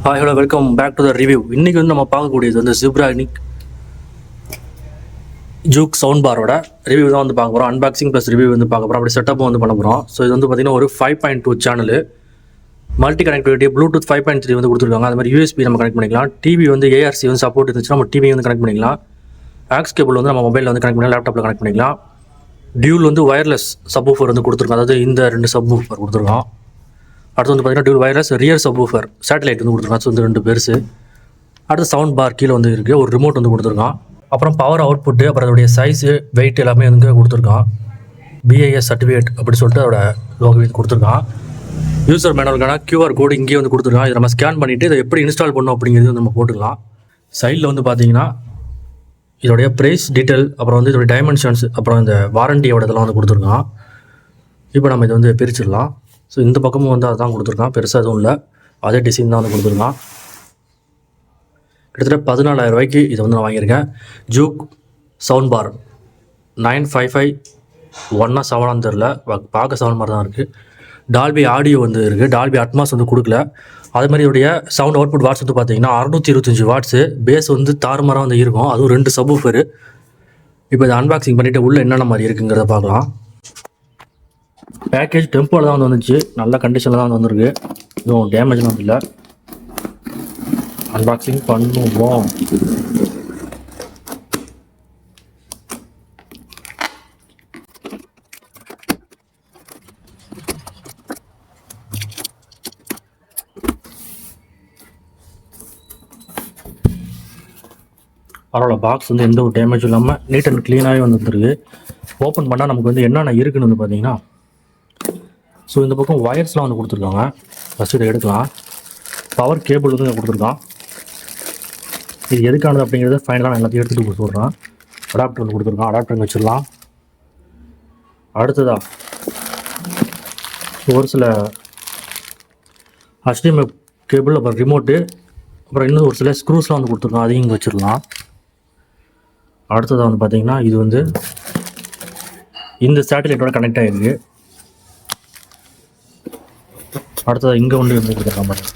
Hi hello welcome back to the review. இன்றைக்கி வந்து நம்ம பார்க்கக்கூடியது வந்து ஜிப்ரானிக் ஜூக் சவுண்ட் பாரோட ரிவ்யூ தான் வந்து பார்க்க போகிறோம். அன்பாக்சிங் ப்ளஸ் ரிவ்யூ வந்து பார்க்க போகிறோம். அப்படி செட்டப்பும் வந்து பண்ண போகிறோம். ஸோ இது வந்து பார்த்திங்கன்னா ஒரு 5.2 சேனல் மல்டி கனெக்டிவிட்டி ப்ளூடூத் 5.3 வந்து கொடுத்துருக்காங்க. அது மாதிரி யூஎஸ்பி நம்ம கனெக்ட் பண்ணிக்கலாம். டிவி வந்து ஏஆர்சி வந்து சப்போர்ட் இருந்துச்சுன்னா நம்ம டிவி வந்து கனெக்ட் பண்ணிக்கலாம். ஆக்ஸ் கேபிள் வந்து நம்ம மொபைலில் வந்து கனெக்ட் பண்ணிக்கலாம், லேப்டாப்பில் கனெக்ட் பண்ணிக்கலாம். டியூல் வந்து வயர்லெஸ் சப்வூஃபர் வந்து கொடுத்துருக்கோம். அதாவது இந்த 2 சப்வூஃபர் கொடுத்துருக்கோம். அடுத்து வந்து பார்த்தீங்கன்னா dual wireless rear subwoofer satellite வந்து கொடுத்துருக்காங்க. ஸோ இந்த 2 பெருசு. அடுத்து சவுண்ட் பார் கீழே வந்து இருக்குது, ஒரு ரிமோட் வந்து கொடுத்துருக்கான். அப்புறம் பவர் அவுட்புட்டு, அப்புறம் அதோடைய சைஸு வெயிட் எல்லாமே வந்து கொடுத்துருக்கான். பிஐஎஸ் சர்டிஃபிகேட் அப்படி சொல்லிட்டு அதோட லோகோ கொடுத்துருக்கான். யூசர் மேனுவலுக்கான QR கோடு இங்கேயே வந்து கொடுத்துருக்கான். இதை நம்ம ஸ்கேன் பண்ணிவிட்டு இதை எப்படி இன்ஸ்டால் பண்ணணும் அப்படிங்கிறது நம்ம போட்டுக்கலாம். சைடில் வந்து பார்த்தீங்கன்னா இதோடைய ப்ரைஸ் டீட்டெயில், அப்புறம் வந்து இதோடைய டைமென்ஷன்ஸ், அப்புறம் இந்த வாரண்டியோட இதெல்லாம் வந்து கொடுத்துருக்கான். இப்போ நம்ம இதை வந்து பிரிச்சிடலாம். ஸோ இந்த பக்கமும் வந்து அதுதான் கொடுத்துருக்கான், பெருசாக எதுவும் இல்லை, அதே டிசைன் தான் வந்து கொடுத்துருக்கான். கிட்டத்தட்ட 14,000 ரூபாய்க்கு இதை வந்து நான் வாங்கியிருக்கேன். ஜூக் சவுண்ட் பார் 955 1 7 தெரில, பார்க்க 7 மாதிரி தான் இருக்குது. டால்பி ஆடியோ வந்து இருக்குது, டால்பி அட்மாஸ் வந்து கொடுக்கல. அது மாதிரி இதோடைய சவுண்ட் அவுட்புட் வாட்ஸ் வந்து பார்த்தீங்கன்னா 625 வாட்ஸு. பேஸ் வந்து தாறுமாறாக வந்து இருக்கும், அதுவும் 2 சப்வூஃபர். இப்போ இதை அன்பாக்சிங் பண்ணிவிட்டு உள்ளே என்னென்ன மாதிரி இருக்குங்கிறத பார்க்கலாம். பேக்கேஜ் டெம்போவில் தான் வந்து வந்துச்சு, நல்ல கண்டிஷனில் தான் வந்து வந்துருக்கு, இதுவும் டேமேஜ்லாம் வந்து இல்லை. அன்பாக்சிங் பண்ணுவோம். பரவாயில்ல, பாக்ஸ் வந்து எந்த ஒரு டேமேஜும் இல்லாமல் நீட் அண்ட் க்ளீனாகவே வந்துருக்கு. ஓப்பன் பண்ணால் நமக்கு வந்து என்னென்ன இருக்குன்னு வந்து பார்த்தீங்கன்னா, ஸோ இந்த பக்கம் ஒயர்ஸ்லாம் வந்து கொடுத்துருக்காங்க. ஃபஸ்ட்டு இதை எடுக்கலாம். பவர் கேபிள் வந்து கொடுத்துருக்கான். இது எதுக்கானது அப்படிங்கிறத ஃபைனலாக நான் எல்லாத்தையும் எடுத்துகிட்டு சொல்கிறேன். அடாப்டர் வந்து கொடுத்துருக்கான், அடாப்டர் வச்சிடலாம். அடுத்ததாக ஒரு சில HDMI கேபிள், அப்புறம் ரிமோட்டு, அப்புறம் இன்னும் ஒரு சில ஸ்க்ரூஸ்லாம் வந்து கொடுத்துருக்கான், அதையும் இங்கே வச்சிடலாம். அடுத்ததாக வந்து பார்த்திங்கன்னா இது வந்து இந்த சேட்டலைட்டோட கனெக்ட் ஆகிருக்கு. அடுத்ததாக இங்கே வந்து கொடுத்துருக்கான் பாருங்க.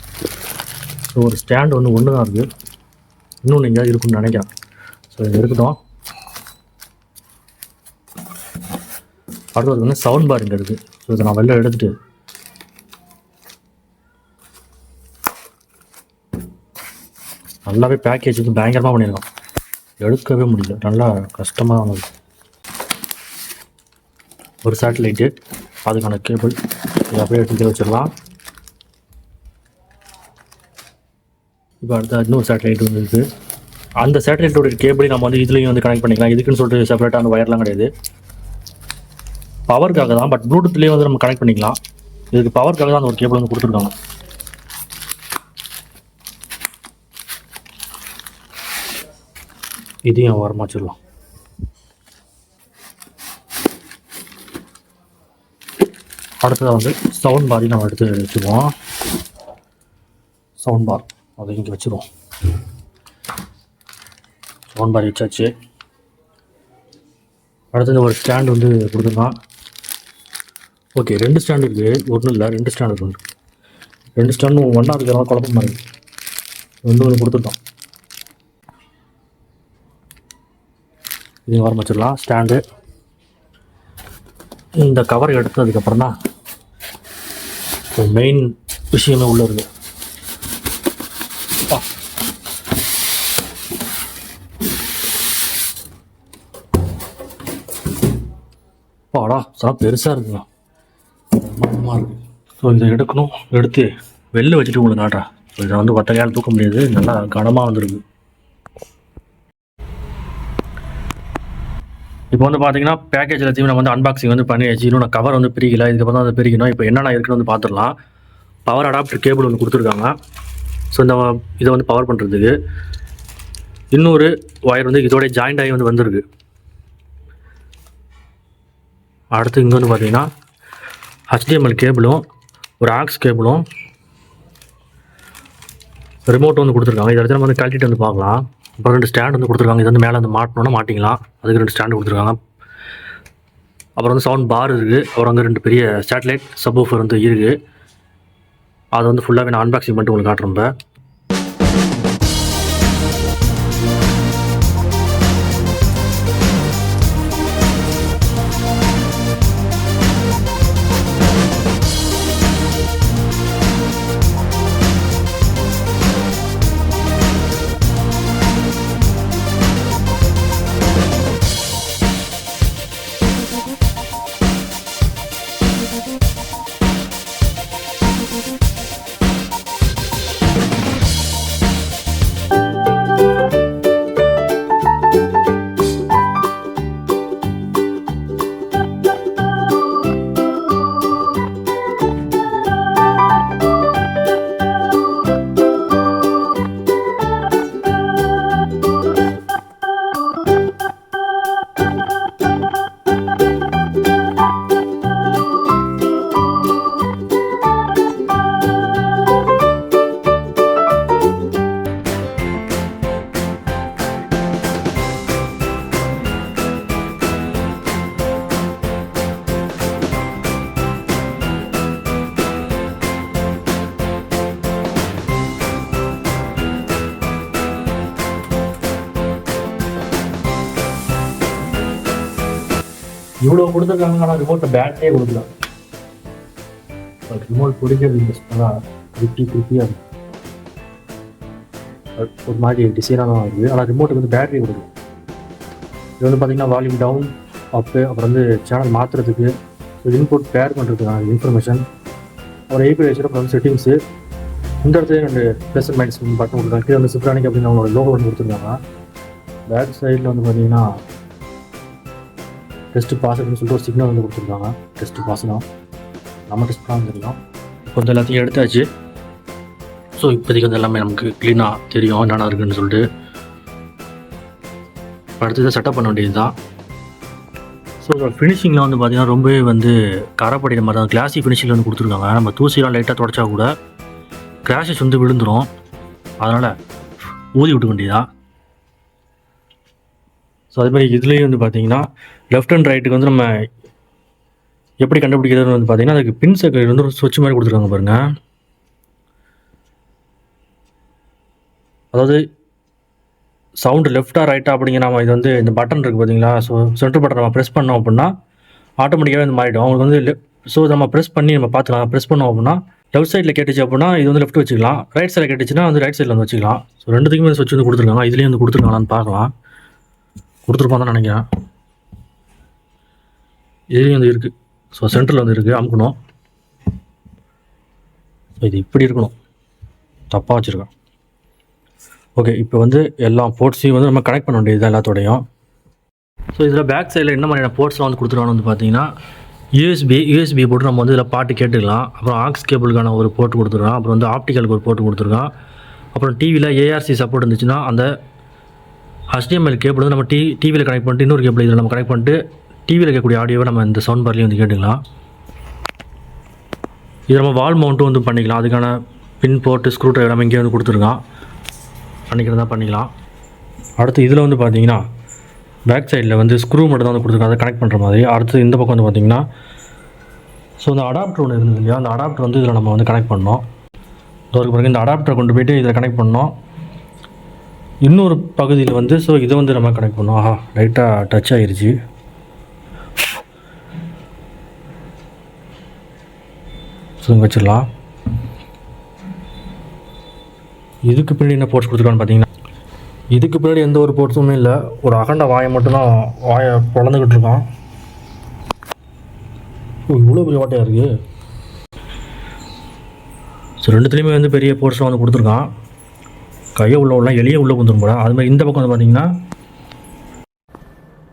ஸோ ஒரு ஸ்டாண்டு வந்து ஒன்று தான் இருக்குது, இன்னொன்று எங்கேயாவது இருக்குன்னு நினைக்கிறேன். ஸோ இது இருக்கட்டும். அடுத்தது வந்து சவுண்ட் பார் இங்கே இருக்குது. ஸோ இதை நான் வெளில எடுத்துகிட்டு நல்லாவே பேக்கேஜ் வந்து பயங்கரமாக பண்ணியிருக்கோம், எடுக்கவே முடியல, நல்லா கஷ்டமாக தான் இருக்குது. ஒரு சேட்டலைட்டு, அதுக்கான கேபிள் இதை அப்படியே எடுத்து வச்சிடலாம். இப்போ அடுத்த இன்னொரு சேட்டலைட் வந்து இருக்குது. அந்த சேட்டலைட்டோட கேபிளையும் நம்ம வந்து இதுலேயும் வந்து கனெக்ட் பண்ணிக்கலாம். இதுக்குன்னு சொல்லிட்டு செப்பரேட்டாக அந்த ஒயர்லாம் கிடையாது, பவருக்காக தான். பட் ப்ளூடூத்லேயே வந்து நம்ம கனெக்ட் பண்ணிக்கலாம். இதுக்கு பவருக்காக தான் அந்த ஒரு கேபிள் வந்து கொடுத்துருக்காங்க. இதையும் வரமா வச்சிடலாம். அடுத்ததாக வந்து சவுண்ட் பாரையும் நம்ம எடுத்து வச்சுருவோம். சவுண்ட் பார் அதை இங்கே வச்சுருவோம். சவுண்ட் பார் வச்சாச்சு. அடுத்தது ஒரு ஸ்டாண்ட் வந்து கொடுத்துருக்கான். ஓகே, 2 ஸ்டாண்டு இருக்குது, ஒன்றும் இல்லை, 2 ஸ்டாண்டு இருக்குது. 2 ஸ்டாண்டும் ஒன்றா இருக்கிறதா குழப்பமாக இருக்குது. ஒன்று கொடுத்துருக்கான். இதையும் வர வச்சிடலாம் ஸ்டாண்டு. இந்த கவர் எடுத்ததுக்கப்புறம் தான் மெயின் விஷயமே உள்ளே இருக்குது. பாடா சார் பெருசாக இருக்குங்க, மனமாக இருக்குது. ஸோ இதை எடுக்கணும், எடுத்து வெளில வச்சுட்டு உங்களுக்கு காட்டுறேன். ஸோ இதை வந்து ஒற்றையால் தூக்க முடியாது, நல்லா கனமாக வந்துருக்கு. இப்போ வந்து பார்த்தீங்கன்னா பேக்கேஜ் எல்லாத்தையும் நம்ம வந்து அன்பாக்சிங் வந்து பண்ணியாச்சு. இன்னும் நான் கவர் வந்து பிரிக்கல, இதுக்கப்புறம் தான் அதை பிரிக்கணும். இப்போ என்னென்ன இருக்குன்னு வந்து பார்த்துடலாம். பவர் அடாப்டர் கேபிள் வந்து கொடுத்துருக்காங்க. ஸோ இந்த இதை வந்து பவர் பண்ணுறதுக்கு இன்னொரு ஒயர் வந்து இதோடைய ஜாயிண்ட் ஆகி வந்து வந்திருக்கு. அடுத்து இங்கே வந்து பார்த்தீங்கன்னா HDMI கேபிளும், ஒரு ஆக்ஸ் கேபிளும், ரிமோட் வந்து கொடுத்துருக்காங்க. இதை நம்ம வந்து கழட்டிட்டு வந்து பார்க்கலாம். அப்புறம் 2 ஸ்டாண்ட் வந்து கொடுத்துருக்காங்க. இது வந்து மேலே வந்து மாட்டணும்னா மாட்டிக்கலாம், அதுக்கு 2 ஸ்டாண்டு கொடுத்துருக்காங்க. அப்புறம் வந்து சவுண்ட் பார் இருக்குது. அப்புறம் வந்து 2 பெரிய சேட்டலைட் சப்வூஃபர் வந்து இருக்குது. அதை வந்து ஃபுல்லாகவே நான் அன்பாக்சிங் பண்ணிட்டு உங்களுக்கு காட்டுறேன். இவ்வளோ கொடுத்துருக்காங்க, ஆனால் ரிமோட்டில் பேட்டரியே கொடுக்கலாம். ரிமோட் பிடிக்கிறது யூஸ் பண்ணால் கிருப்பியாக இருக்கும், ஒரு மாதிரி டிசைனாக தான் இருக்குது. ஆனால் ரிமோட்டுக்கு வந்து பேட்டரி கொடுக்கும். இது வந்து பார்த்திங்கன்னா வால்யூம் டவுன் அப்பு, அப்புறம் வந்து சேனல் மாற்றுறதுக்கு, இன்புட் பேர் பண்ணுறதுக்கான இன்ஃபர்மேஷன், அப்புறம் ஈக்குவலேஷன், அப்புறம் வந்து செட்டிங்ஸு. இந்த இடத்துல 2 ப்ளஸ் அண்ட் மைனஸ் பட்டன் கொடுத்துருக்காங்க. கீழே வந்து சிப்ரானிக் அப்படின்னு அவங்களோட லோகோ வந்து கொடுத்துருக்காங்க. பேக் சைடில் வந்து பார்த்தீங்கன்னா டெஸ்ட்டு பாஸ் அப்படின்னு சொல்லிட்டு ஒரு சிக்னல் வந்து கொடுத்துருக்காங்க. டெஸ்ட்டு பாஸ் தான், நம்ம டெஸ்ட் தான் தெரியும். இப்போ வந்து எல்லாத்தையும் எடுத்தாச்சு. ஸோ இப்போதைக்கு வந்து எல்லாமே நமக்கு க்ளீனாக தெரியும் என்னென்ன இருக்குதுன்னு சொல்லிட்டு. அடுத்தது செட்டப் பண்ண வேண்டியது தான். ஸோ ஃபினிஷிங்கில் வந்து பார்த்திங்கன்னா ரொம்பவே வந்து கரைப்படிக்கிற மாதிரி தான் கிளாஸி ஃபினிஷிங்கில் வந்து கொடுத்துருக்காங்க. நம்ம தூசிலாம் லைட்டாக தொடச்சா கூட கிராஷஸ் வந்து விழுந்துடும், அதனால் ஊதி விட்டுக்க வேண்டியதான். ஸோ அதே மாதிரி இதுலேயும் வந்து பார்த்திங்கன்னா லெஃப்ட் அண்ட் ரைட்டுக்கு வந்து நம்ம எப்படி கண்டுபிடிக்கிறதுன்னு வந்து பார்த்திங்கன்னா அதுக்கு பின் சர்க்கிள் வந்து ஒரு சுவிட்ச் மாதிரி கொடுத்துருக்காங்க பாருங்கள். அதாவது சவுண்டு லெஃப்டாக ரைட்டாக அப்படிங்கிற நம்ம இது வந்து இந்த பட்டன் இருக்குது பார்த்தீங்களா. ஸோ சென்டர் பட்டன் நம்ம ப்ரெஸ் பண்ணோம் அப்படின்னா ஆட்டோமேட்டிக்காகவே வந்து மாறிடும். அவங்களுக்கு வந்து ஸோ நம்ம ப்ரெஸ் பண்ணி நம்ம பார்த்துக்கலாம். ப்ரெஸ் பண்ணோம் அப்படின்னா லெஃப்ட் சைடில் கேட்டுச்சு அப்படின்னா இது வந்து லெஃப்ட் வச்சுக்கலாம், ரைட் சைடில் கேட்டுச்சுன்னா வந்து ரைட் சைடில் வந்து வச்சுக்கலாம். ஸோ ரெண்டுத்துக்குமே ஸ்விட்ச் வந்து கொடுத்துருக்காங்க. இதுலேயும் வந்து கொடுத்துருக்காங்களான்னு பார்க்கலாம். கொடுத்துருப்பான் தான் நினைக்கிறேன். இதுலேயும் வந்து இருக்குது. ஸோ சென்டரில் வந்து இருக்குது, அமுக்கணும். இது இப்படி இருக்கணும், தப்பாக வச்சுருக்கேன். ஓகே, இப்போ வந்து எல்லா போர்ட்ஸையும் வந்து நம்ம கனெக்ட் பண்ண வேண்டியது எல்லாத்தோடையும். ஸோ இதில் பேக் சைடில் என்ன மாதிரியான போர்ட்ஸ்லாம் வந்து கொடுத்துருவான்னு வந்து பார்த்தீங்கன்னா யூஎஸ்பி போட்டு நம்ம வந்து இதில் பாட்டு கேட்டுக்கலாம். அப்புறம் ஆக்ஸ் கேபிளுக்கான ஒரு போர்ட் கொடுத்துருக்கான். அப்புறம் வந்து ஆப்டிக்கலுக்கு ஒரு போர்ட் கொடுத்துருக்கான். அப்புறம் டிவியில் ஏஆர்சி சப்போர்ட் இருந்துச்சுன்னா அந்த HDMI கேபிள் வந்து நம்ம டிவியில் கனெக்ட் பண்ணிட்டு இன்னொரு கேபிள் இதில் நம்ம கனெக்ட் பண்ணிட்டு டிவியில் இருக்கக்கூடிய ஆடியோவை நம்ம இந்த சவுண்ட் பார்லையும் வந்து கேட்டுக்கலாம். இது நம்ம வால் மவுண்ட்டும் வந்து பண்ணிக்கலாம். அதுக்கான பின் போர்ட்டு ஸ்க்ரூ ட்ரைவர் நம்ம இங்கே வந்து கொடுத்துருக்கான், பண்ணிக்கிறதா பண்ணிக்கலாம். அடுத்து இதில் வந்து பார்த்தீங்கன்னா பேக் சைடில் வந்து ஸ்க்ரூ மட்டும் தான் வந்து கொடுத்துருக்காங்க, அதை கனெக்ட் பண்ணுற மாதிரி. அடுத்து இந்த பக்கம் வந்து பார்த்திங்கன்னா ஸோ இந்த அடாப்டர் ஒன்று இருந்தது இல்லையா, அந்த அடாப்டர் வந்து இதில் நம்ம வந்து கனெக்ட் பண்ணோம். அதற்கு பிறகு இந்த அடாப்டரை கொண்டு போய்ட்டு இதில் கனெக்ட் பண்ணோம். இன்னொரு பகுதியில் வந்து ஸோ இதை வந்து நம்ம கனெக்ட் பண்ணோம். ஆஹா, லைட்டாக டச் ஆகிருச்சு. ஸோ இங்கே வச்சிடலாம். இதுக்கு பின்னாடி என்ன போர்ட்ஸ் கொடுத்துருக்கான்னு பார்த்தீங்கன்னா இதுக்கு பின்னாடி எந்த ஒரு போர்ட்ஸுமே இல்லை, ஒரு அகண்ட வாயை மட்டும்தான் வாயை பிளந்துக்கிட்டு இருக்கான். இவ்வளோ பெரிய வாட்டையாக இருக்குது. ஸோ ரெண்டுத்துலேயுமே வந்து பெரிய போர்ட்ஸ்லாம் வந்து கொடுத்துருக்கான். கையை உள்ளவெல்லாம் எளிய உள்ளே வந்துடும் போல. அது மாதிரி இந்த பக்கம் வந்து பார்த்தீங்கன்னா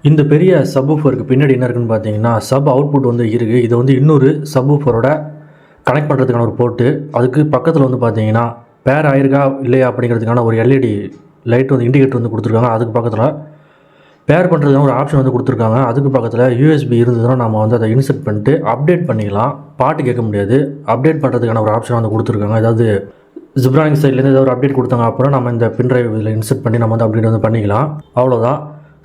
இந்த பெரிய சப்வூஃபருக்கு பின்னாடி என்ன இருக்குன்னு பார்த்தீங்கன்னா சப் அவுட்புட் வந்து இருக்குது. இது வந்து இன்னொரு சப்வூஃபரோட கனெக்ட் பண்ணுறதுக்கான ஒரு போர்ட்டு. அதுக்கு பக்கத்தில் வந்து பார்த்தீங்கன்னா பேர் ஆயிருக்கா இல்லையா அப்படிங்கிறதுக்கான ஒரு எல்இடி லைட் வந்து இண்டிகேட்டர் வந்து கொடுத்துருக்காங்க. அதுக்கு பக்கத்தில் பேர் பண்ணுறதுக்கான ஒரு ஆப்ஷன் வந்து கொடுத்துருக்காங்க. அதுக்கு பக்கத்தில் யூஎஸ்பி இருந்ததுன்னா நம்ம வந்து அதை இன்செர்ட் பண்ணிட்டு அப்டேட் பண்ணிக்கலாம். பாட்டு கேட்க முடியாது, அப்டேட் பண்ணுறதுக்கான ஒரு ஆப்ஷன் வந்து கொடுத்துருக்காங்க. அதாவது ஜிப்ரானிக் சைட்லேருந்து ஏதாவது ஒரு அப்டேட் கொடுத்தாங்க அப்புறம் நம்ம இந்த பின்ட்ரைவ் இதில் இன்செர்ட் பண்ணி நம்ம வந்து அப்டேட் வந்து பண்ணிக்கலாம். அவ்வளோதான்.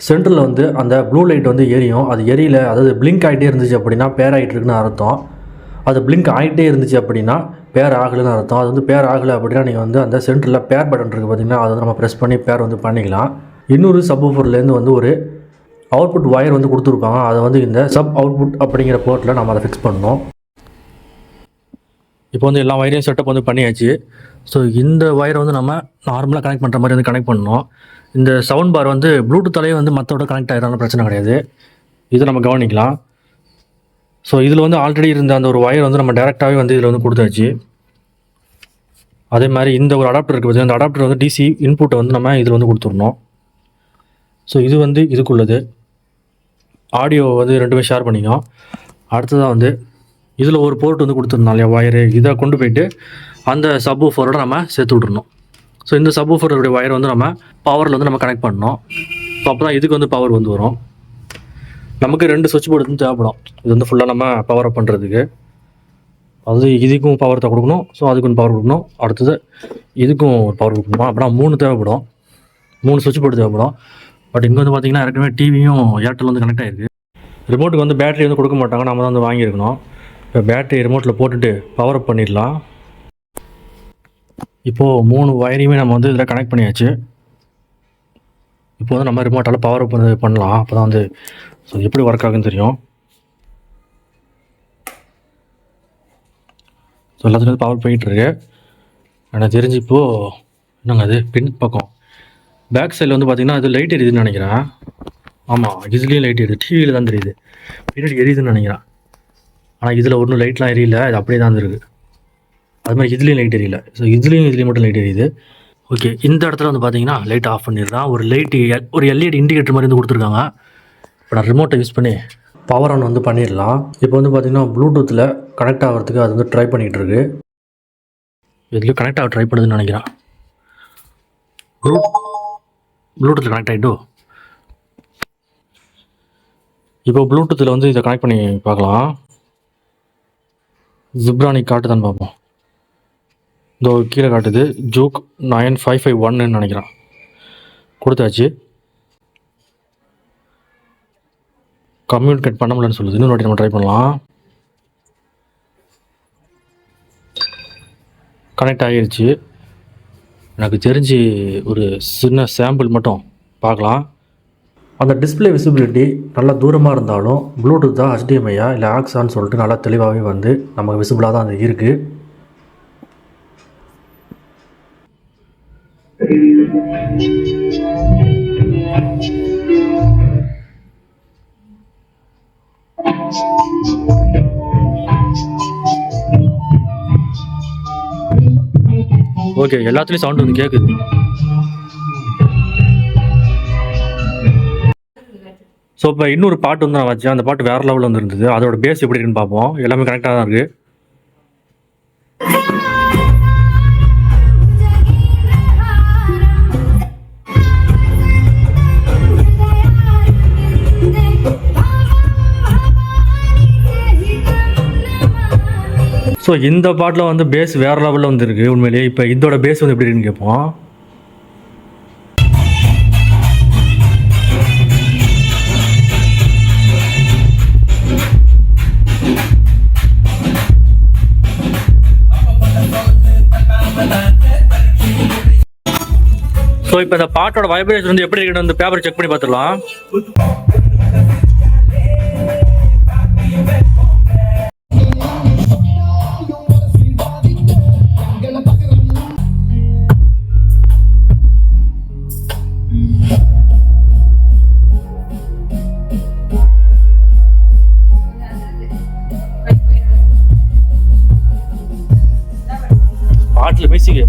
சென்டரில் வந்து அந்த ப்ளூ லைட் வந்து எரியும். அது எரியல, அதாவது பிளிங்க் ஆகிட்டே இருந்துச்சு அப்படின்னா பேர் ஆகிட்டு இருக்குன்னு அர்த்தம். அது பிளிங்க் ஆகிட்டே இருந்துச்சு அப்படின்னா பேர் ஆகலைன்னு அர்த்தம். அது வந்து பேர் ஆகலை அப்படின்னா நீங்கள் வந்து அந்த சென்டரில் பேர் பட்டன் இருக்குது பார்த்தீங்கன்னா அதை வந்து நம்ம ப்ரெஸ் பண்ணி பேர் வந்து பண்ணிக்கலாம். இன்னொரு சப்வூஃபர்லேருந்து வந்து ஒரு அவுட்புட் வயர் வந்து கொடுத்துருப்பாங்க. அதை வந்து இந்த சப் அவுட்புட் அப்படிங்கிற போர்ட்டில் நம்ம அதை ஃபிக்ஸ் பண்ணணும். இப்போ வந்து எல்லா வயரையும் செட்டப் வந்து பண்ணியாச்சு. ஸோ இந்த வயரை வந்து நம்ம நார்மலாக கனெக்ட் பண்ணுற மாதிரி வந்து கனெக்ட் பண்ணணும். இந்த சவுண்ட் பார் வந்து ப்ளூடூத்தாலேயே வந்து மற்றோட கனெக்ட் ஆகிடறாலும் பிரச்சனை கிடையாது, இதை நம்ம கவனிக்கலாம். ஸோ இதில் வந்து ஆல்ரெடி இருந்த அந்த ஒரு வயர் வந்து நம்ம டேரெக்டாகவே வந்து இதில் வந்து கொடுத்தாச்சு. அதே மாதிரி இந்த ஒரு அடாப்டர் இருக்குது பார்த்தீங்கன்னா அந்த அடாப்டர் வந்து டிசி இன்புட்டை வந்து நம்ம இதில் வந்து கொடுத்துடணும். ஸோ இது வந்து இதுக்குள்ளது ஆடியோ வந்து ரெண்டுமே ஷேர் பண்ணிக்கோம். அடுத்ததாக வந்து இதில் ஒரு போர்ட் வந்து கொடுத்துருந்தோம் இல்லையா வயரு, இதை கொண்டு போய்ட்டு அந்த சப்வூஃபரோட நம்ம சேர்த்து விட்றணும். ஸோ இந்த சப்வூஃபரோடைய வயர் வந்து நம்ம பவரில் வந்து நம்ம கனெக்ட் பண்ணணும். ஸோ அப்போ தான் இதுக்கு வந்து பவர் வந்து வரும். நமக்கு 2 சுவிட்ச் போர்டு வந்து தேவைப்படும். இது வந்து ஃபுல்லாக நம்ம பவர் அப் பண்ணுறதுக்கு. அது இதுக்கும் பவர் தான் கொடுக்கணும், ஸோ அதுக்கும் பவர் கொடுக்கணும். அடுத்தது இதுக்கும் பவர் கொடுக்கணும். அப்படின்னா 3 தேவைப்படும், 3 சுவிட்ச் போர்டு தேவைப்படும். பட் இங்கே வந்து பார்த்திங்கன்னா ஏற்கனவே டிவியும் ஏர்டெல் வந்து கனெக்ட் ஆகிருக்கு. ரிமோட்டுக்கு வந்து பேட்டரி வந்து கொடுக்க மாட்டாங்க, நம்ம தான் வந்து வாங்கியிருக்கணும். இப்போ பேட்டரி ரிமோட்டில் போட்டுட்டு பவர் அப் பண்ணிடலாம். இப்போது 3 வயரையுமே நம்ம வந்து இதில் கனெக்ட் பண்ணியாச்சு. இப்போ வந்து நம்ம ரிமோட்டால் பவர் அப் பண்ணலாம். அப்போ தான் வந்து ஸோ எப்படி ஒர்க் ஆகுன்னு தெரியும். எல்லாத்துலேயும் பவர் போயிட்டுருக்கு. எனக்கு தெரிஞ்சு இப்போது என்னங்க அது பின் பக்கம் பேக் சைடில் வந்து பார்த்திங்கன்னா அது லைட் எரியுதுன்னு நினைக்கிறேன். ஆமாம், இதுலேயும் லைட் எரியுது. டிவியில் தான் தெரியுது, பின்னாடி எரியுதுன்னு நினைக்கிறேன். ஆனால் இதில் ஒன்றும் லைட்லாம் எரியல, இது அப்படியே தான் இருக்குது. அது மாதிரி இதுலேயும் லைட் எரியல. ஸோ இதுலேயும் மட்டும் லைட் எரியுது. ஓகே, இந்த இடத்துல வந்து பார்த்தீங்கன்னா லைட் ஆஃப் பண்ணிடுறான். ஒரு எல்இடி இண்டிகேட்டர் மாதிரி வந்து கொடுத்துருக்காங்க. இப்போ நான் ரிமோட்டை யூஸ் பண்ணி பவர் ஆன் வந்து பண்ணிடலாம். இப்போ வந்து பார்த்தீங்கன்னா ப்ளூடூத்தில் கனெக்ட் ஆகிறதுக்கு அது வந்து ட்ரை பண்ணிகிட்டு இருக்கு. இதுலேயும் கனெக்ட் ஆக ட்ரை பண்ணுதுன்னு நினைக்கிறேன். ப்ளூடூத்தில் கனெக்ட் ஆகிட்டோ. இப்போ ப்ளூடூத்தில் வந்து இதை கனெக்ட் பண்ணி பார்க்கலாம். ஜிப்ரானி காட்டுதான்னு பார்ப்போம். இதோ கீழே காட்டுது, ஜூக் 9551 நினைக்கிறேன். கொடுத்தாச்சு. கம்யூனிகேட் பண்ண முடியலன்னு சொல்லுது. இன்னொரு வாட்டி நம்ம ட்ரை பண்ணலாம். கனெக்ட் ஆகிருச்சு. எனக்கு தெரிஞ்சு ஒரு சின்ன சாம்பிள் மட்டும் பார்க்கலாம். அந்த டிஸ்பிளே விசிபிலிட்டி நல்லா தூரமாக இருந்தாலும் ப்ளூடூத் தான் HDMI-யா இல்லை ஆக்ஸான்னு சொல்லிட்டு நல்லா தெளிவாகவே வந்து நமக்கு விசிபிளாக தான் அது இருக்குது. ஓகே, எல்லாத்துலேயும் சவுண்ட் வந்து கேட்குது. ஸோ இப்போ இன்னொரு பாட்டு வந்து நான் வச்சேன். அந்த பாட்டு வேறு லெவலில் வந்து இருந்தது. அதோட பேஸ் எப்படி இருக்குன்னு பார்ப்போம். எல்லாமே கரெக்டாக தான் இருக்குது. ஸோ இந்த பாட்டில் வந்து பேஸ் வேறு லெவலில் வந்துருக்கு உண்மையிலேயே. இப்போ இதோட பேஸ் வந்து எப்படி இருக்குன்னு கேட்போம். ஸோ இப்போ இந்த பாட்டோட வைப்ரேஷன் வந்து எப்படி இருக்குன்னு வந்து பேப்பர் செக் பண்ணி பார்த்துடலாம். பாட்டில் மியூசிக்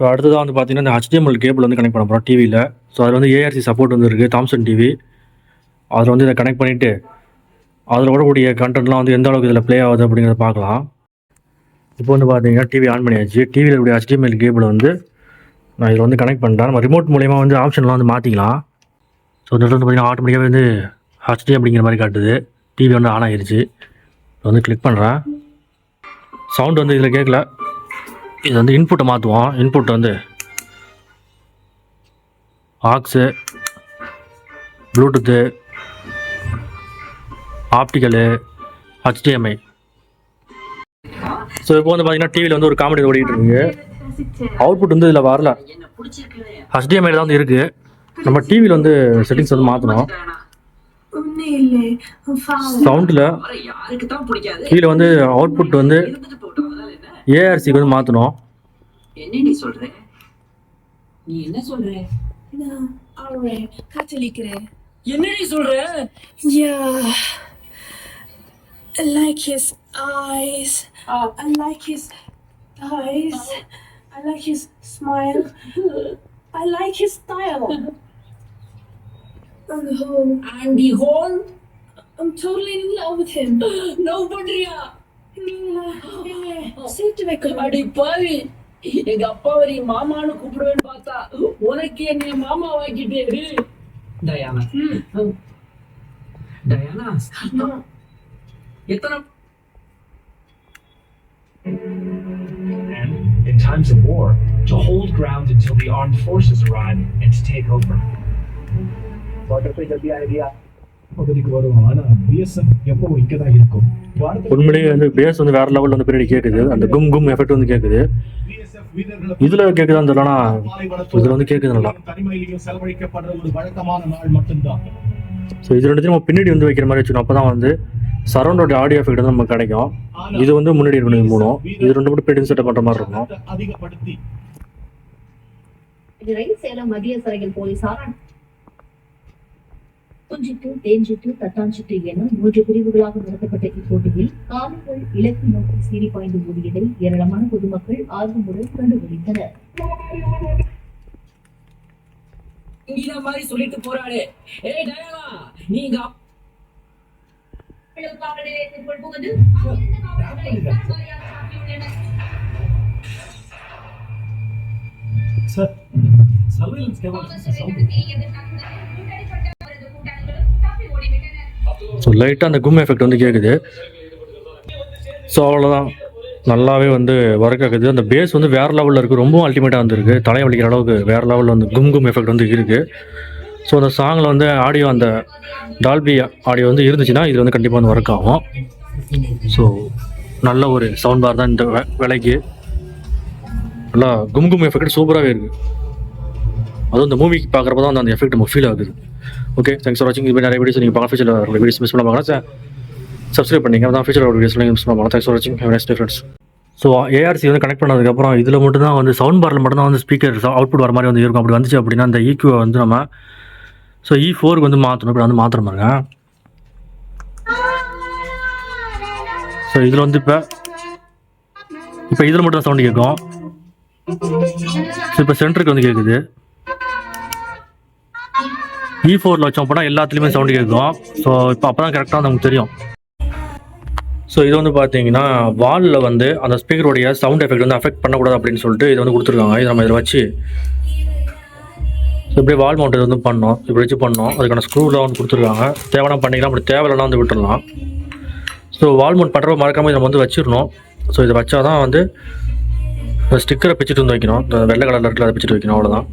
இப்போ அடுத்ததாக வந்து பார்த்தீங்கன்னா இந்த HDMI கேபிள் வந்து கனெக்ட் பண்ண போகிறோம் டிவியில். ஸோ அதில் வந்து ARC சப்போர்ட் வந்து இருக்குது, தாம்சன் டிவி. அதில் வந்து இதை கனெக்ட் பண்ணிவிட்டு அதில் வரக்கூடிய கண்டென்ட்லாம் வந்து எந்த அளவுக்கு இதில் ப்ளே ஆகுது அப்படிங்கிறத பார்க்கலாம். இப்போ வந்து பார்த்தீங்கன்னா டிவி ஆன் பண்ணியாச்சு. டிவியில் இருக்கக்கூடிய HDMI கேபிள் வந்து நான் இதில் வந்து கனெக்ட் பண்ணுறேன். நம்ம ரிமோட் மூலிமா வந்து ஆப்ஷன்லாம் வந்து மாற்றிக்கலாம். ஸோ இந்த இடத்துல வந்து பார்த்தீங்கன்னா ஆட்டோமேட்டிக்காகவே வந்து HD அப்படிங்கிற மாதிரி காட்டுது. டிவி வந்து ஆன் ஆகிருச்சு. வந்து கிளிக் பண்ணுறேன். சவுண்ட் வந்து இதில் கேட்கல. இது வந்து இன்புட்டை மாற்றுவோம். இன்புட் வந்து aux, bluetooth, optical, HDMI. So இப்போ வந்து பார்த்தீங்கன்னா டிவியில் வந்து ஒரு காமெடி ஓடிட்டு இருக்கு. அவுட்புட் வந்து இதில் வரல, HDMI தான் வந்து இருக்குது. நம்ம டிவியில் வந்து செட்டிங்ஸ் வந்து மாற்றணும். சவுண்டில் கீழே வந்து அவுட்புட் வந்து ARCக்கு வந்து மாற்றணும். என்ன நீ சொல்ற? நீ என்ன சொல்ற? நான் அவரை காதலிக்கிறேன். என்ன நீ சொல்ற? Yeah. I like his eyes. I like his thighs. I like his smile. I like his style. On the whole, And the whole I'm totally in love with him. love பண்றியா? சேர்த்து வைக்கணும். அடி பாவி, எங்க அப்பாவை நீ மாமான்னு கூப்பிடுவேன்னு பார்த்தா உனக்கு என்ன மாமா வாங்கிட்டே. டயானா, டயானா எத்தனை And in times of war, to hold ground until the armed forces arrive and to take over. பகுதிக்கு வரும். ஆனா பிஎஸ்எஃப் எப்பவும் இங்கதான் இருக்கும். உண்மையிலேயே வந்து பேஸ் வந்து வேற லெவலில் வந்து பின்னாடி கேட்குது. அந்த கும் கும் எஃபெக்ட் வந்து கேட்குது. இதுல கேட்குதான்னு தெரியலனா இதுல வந்து கேட்குது நல்லா. தனிமையிலையும் செலவழிக்கப்படுற ஒரு வழக்கமான நாள் மட்டும்தான். ஸோ இது ரெண்டுத்தையும் நம்ம பின்னாடி வந்து வைக்கிற மாதிரி வச்சுக்கணும். அப்போ தான் வந்து சரௌண்டோட ஆடியோ எஃபெக்ட் வந்து நமக்கு கிடைக்கும். இது வந்து முன்னாடி இருக்கணும். இது மூணும் இது ரெண்டு மட்டும் பின்னாடி செட்டப் பண்ணுற மாதிரி இருக்கும். அதிகப்படுத்தி சேலம் மத்திய சிறையில் போலீசார் குஞ்சிட்டு, தேஞ்சிட்டு, தட்டாஞ்சிட்டு என 3 பிரிவுகளாக நடத்தப்பட்ட இப்போட்டியில் காவலர்கள் இலக்கு நோக்கி சீறி பாய்ந்து ஓடியதை ஏராளமான பொதுமக்கள் ஆர்வமுடன் கண்டுபிடித்தனர். இந்த மாதிரி சொல்லிட்டு போறாளே, ஏய் டயானா, நீங்க சார் சர்வேலன்ஸ் கேமரா ஸோ லைட்டாக அந்த கும் எஃபெக்ட் வந்து கேட்குது. ஸோ அவ்வளோதான், நல்லாவே வந்து ஒர்க் ஆகுது. அந்த பேஸ் வந்து வேறு லெவலில் இருக்குது. ரொம்பவும் அல்டிமேட்டாக வந்துருக்கு. தலை வலிக்கிற அளவுக்கு வேறு லெவலில் வந்து கும் கும் எஃபெக்ட் வந்து இருக்குது. ஸோ அந்த சாங்கில் வந்து ஆடியோ, அந்த டால்பி ஆடியோ வந்து இருந்துச்சுன்னா இது வந்து கண்டிப்பாக வந்து ஒர்க் ஆகும். ஸோ நல்ல ஒரு சவுண்ட் பார் தான் இந்த விலைக்கு. நல்லா கும் கும் எஃபெக்ட் சூப்பராகவே இருக்குது. அதுவும் இந்த மூவிக்கு பார்க்குறப்ப தான் அந்த எஃபெக்ட் நமக்கு ஃபீல் ஆகுது. ஓகே, தேங்க்ஸ் ஃபார் வாட்சிங். இது நிறைய வீடியோஸ் நீங்கள் பார்க்க ஃபியூச்சரில் வீடியோஸ் மிஸ் பண்ண பார்க்கலாம். சப்ஸ்கிரைப் பண்ணிங்க, அதான் ஃபியூச்சர் வீடியோஸ் மிஸ் பண்ண பார்க்கலாம். தேங்க்ஸ் ஃபார் வாட்சிங். Have nice day friends. So ARC வந்து கனெக்ட் பண்ணதுக்கப்புறம் இதில் மட்டும் தான் வந்து சவுண்ட் பாரில் மட்டும் தான் வந்து ஸ்பீக்கர் அவுட்புட் வர மாதிரி வந்து இருக்கும். அப்படி வந்துச்சு அப்படின்னா அந்த ஈக்யூவை வந்து நம்ம E4க்கு வந்து மாற்றணும். இப்படி வந்து மாற்றுற மாதிரிங்க. ஸோ இதில் வந்து இப்போ இதில் மட்டும் தான் சவுண்டு கேட்கும். ஸோ இப்போ சென்டருக்கு வந்து கேட்குது. E4ல் வச்சோம் அப்படின்னா எல்லாத்துலேயுமே சவுண்டு கேட்கும். ஸோ இப்போ அப்போ தான் கரெக்டாக நமக்கு தெரியும். ஸோ இது வந்து பார்த்தீங்கன்னா வாலில் வந்து அந்த ஸ்பீக்கருடைய சவுண்ட் எஃபெக்ட் வந்து அஃபெக்ட் பண்ணக்கூடாது அப்படின்னு சொல்லிட்டு இதை வந்து கொடுத்துருக்காங்க. இதை நம்ம இதில் வச்சு ஸோ இப்படியே வால் மவுண்ட் வந்து பண்ணோம். இப்படி வச்சு பண்ணோம். அதுக்கான ஸ்க்ரூலாம் வந்து கொடுத்துருக்காங்க. தேவைன்னா பண்ணிக்கலாம், அப்படி தேவையில்லைனா வந்து விட்டுடலாம். ஸோ வால் மவுண்ட் பண்ணுறப்ப மறக்காமல் இதை நம்ம வந்து வச்சிடணும். ஸோ இதை வச்சா தான் வந்து ஸ்டிக்கரை பிச்சுட்டு வந்து வைக்கணும். இந்த வெள்ளை கலரில் இருக்கிற அதை பிச்சுட்டு வைக்கணும். அவ்வளோதான்.